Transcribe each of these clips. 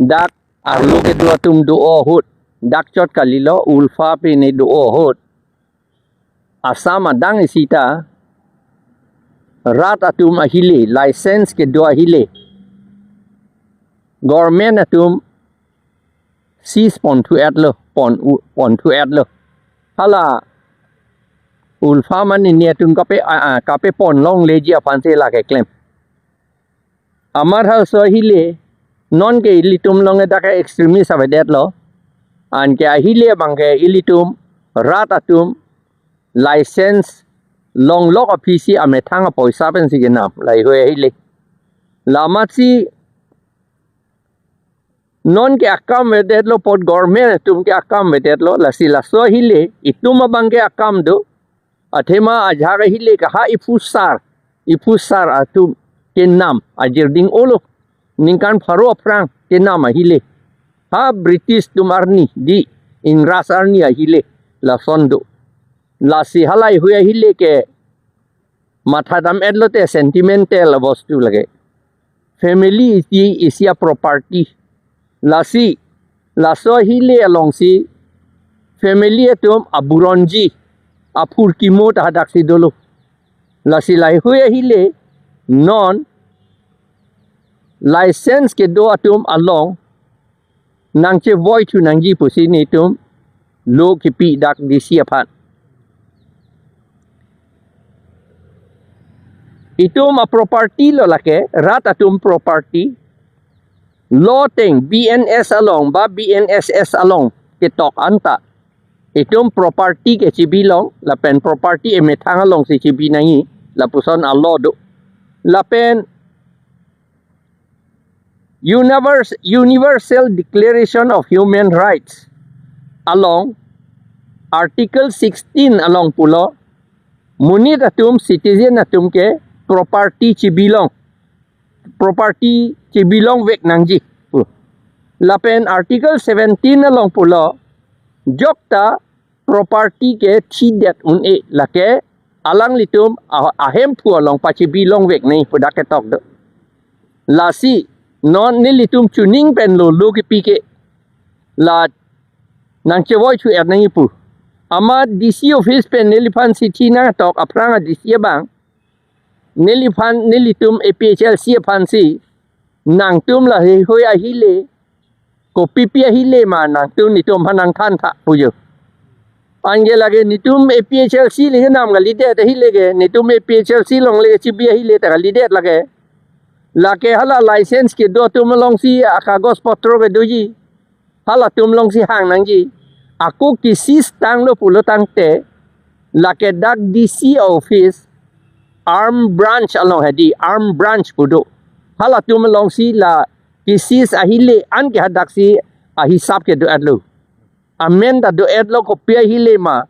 dak arlo ke dua tum do hut dak chot kalilo ulfa pe ne do hut asama dang isita rat atum ahile license ke do ahile government atum sis pon tu adlo pon tu adlo hala ulfa man ni atum kape pon long leji afanse la ke claim amar hal so hile non ke ilitum long da ke extremist abedet lo an ke ahile bang ke ilitum rat atum license long lok ofisi ame thang poisa pen si genam lai hoi hile lamati non ke akam vedet lo pot government tum ke akam vedet lo la sila so hile itum bang ke akam do athema ajha hile ka ha ifusar atum ke nam ajirding olo ningkan pharo prang ke nam hile ha british tumarni di ingras arni hile la sondo la si halai huya hile ke mathadam edlote sentimental bostu lage family is ya property la si la so hile along si family atum aburonji apur kimot hadak si dolo la si lai huya hile non license ke do atum along nangche void tu nangji pusini tum lo kipi dak disiapan itum a property lo lake rat atum property lo teng BNS along ba BNSS along ke tok anta itum property ke cibilong la pen property e methang along si cibi nangi la puson allo do la pen Universal Declaration of Human Rights along Article 16 along pulo munit atum citizen atum ke property cibilong vek nangji lapen Article 17 along pulo jokta property ke chidet une lake alang litum ahem pu along pa cibilong vek nei pudak ke tok do lasi non nilitum tuning pen lo ki pike la nang chewoi chu er nang ipu ama DC office pen nilifan city na tok apranga DC bang nilitum APHL si fansi nang tum la he hoya hile ko pipia hile ma nang tum nitum hanang than tha puyo ange lage nitum APHL si le nam ga lide te hile ge nitum APHL si long le chibia hile ta lide lage lake hala license ke do tum long si akagos potro ke doji hala tum long si hang nangji aku kisis tang lo pulo tang te lake dak DC office arm branch along hadi arm branch pudo hala tum long si la kisis ahile an ke hadak si ahisap ke do adlo amen da do adlo ko pia hile ma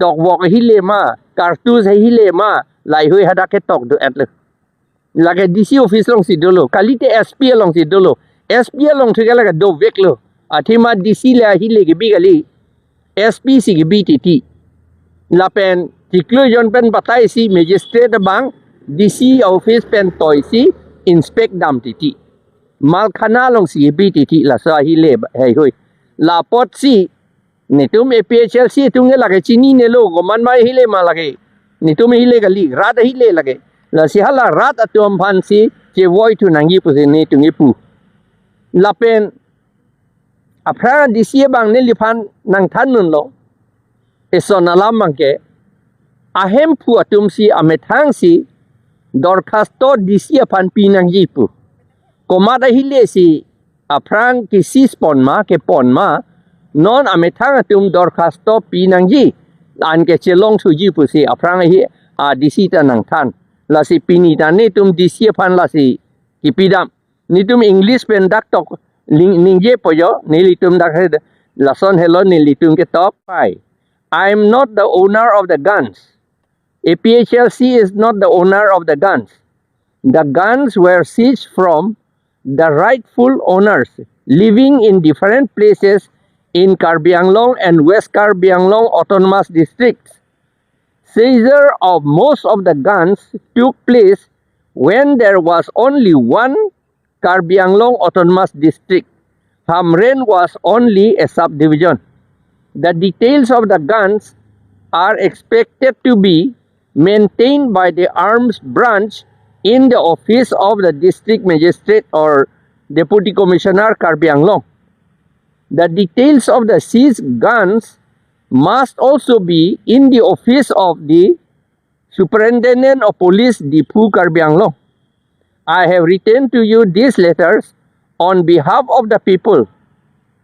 tok wok hile ma kartus hile ma lai hoi hadak ke tok do adlo lage DC office long si dolo kalite SP long si dolo SP long thige lage do veklo athima DC la hile ge bigali SP si ge BTT lapen tiklo jon pen batai si magistrate bang DC office pen toy si inspect dam titi malkhana long si BTT la sa hile hei hoi la pot si nitum APHL si tunge lage chini ne lo goman mai hile ma lage nitum hile gali rad hile lage la si hala rat atum fansi che voi tu nangi pusini tungi pu lapen apra disia bang ne lifan nang than nun lo esonalam mangke ahem pu atum si amethang si dorkhasto disia pan pinang jipu komada hile si aprang ki sispon ma ke pon ma non amethang atum dorkhasto pinang ji an ke chelong su jipu si aprang hi a disita nang than la si pinita ni tum DC fan la si kipidam ni tum English pen dak tok ningje poyo ni litum dak la son hello ni litum ke top pai I am not the owner of the guns APHLC is not the owner of the guns were seized from the rightful owners living in different places in Karbi Anglong and West Karbi Anglong autonomous districts. Seizure of most of the guns took place when there was only one Karbi Anglong autonomous district. Hamren was only a subdivision. The details of the guns are expected to be maintained by the arms branch in the office of the district magistrate or deputy commissioner Karbi Anglong. The details of the seized guns must also be in the office of the superintendent of police Dipu Karbi Anglong. I have written to you these letters on behalf of the people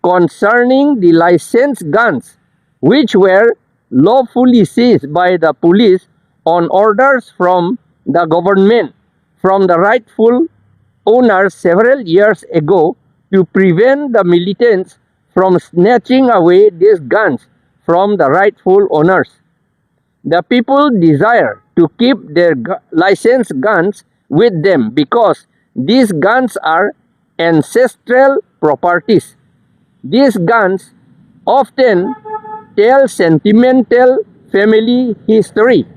concerning the licensed guns which were lawfully seized by the police on orders from the government from the rightful owners several years ago to prevent the militants from snatching away these guns from the rightful owners. The people desire to keep their licensed guns with them because these guns are ancestral properties. These guns often tell sentimental family history,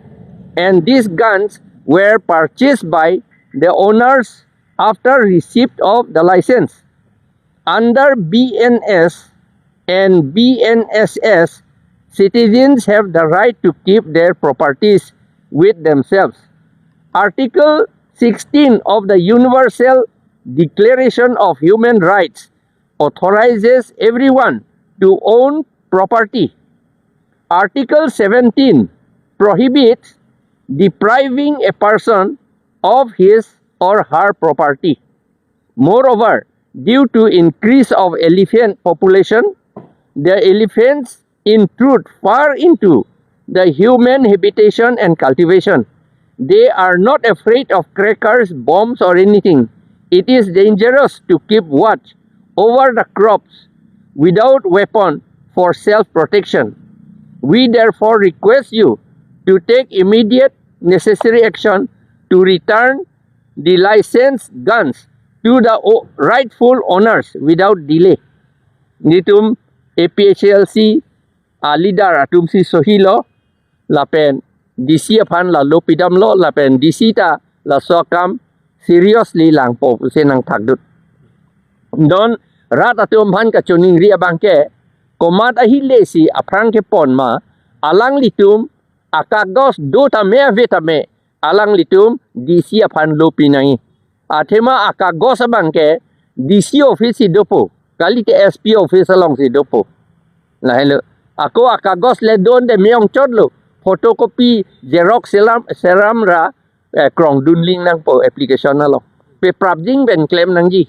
and these guns were purchased by the owners after receipt of the license. Under BNS and BNSS, citizens have the right to keep their properties with themselves. Article 16 of the Universal Declaration of Human Rights authorizes everyone to own property. Article 17 prohibits depriving a person of his or her property. Moreover, due to increase of elephant population, the elephants intrude far into the human habitation and cultivation. They are not afraid of crackers, bombs or anything. It is dangerous to keep watch over the crops without weapon for self-protection. We therefore request you to take immediate necessary action to return the licensed guns to the rightful owners without delay. Nitum APHLC leader atum si Sohilo lapen DC apan la lopidam lo lapen DC ta la sokam seriously lang po senang thagdut. Don rat atum pan ka chuning ria bangke komat ahile si Pherangke pon ma alang litum akagos do tame vetame alang litum DC apan lopinai. Athema akagos bangke DC office si dopo kali ke SP office along si dopo. Lah hello ako akagos le don de meong chot lo photocopy xerox seram ra krong dunling nang po application na lo pe prap jing ben claim nang ji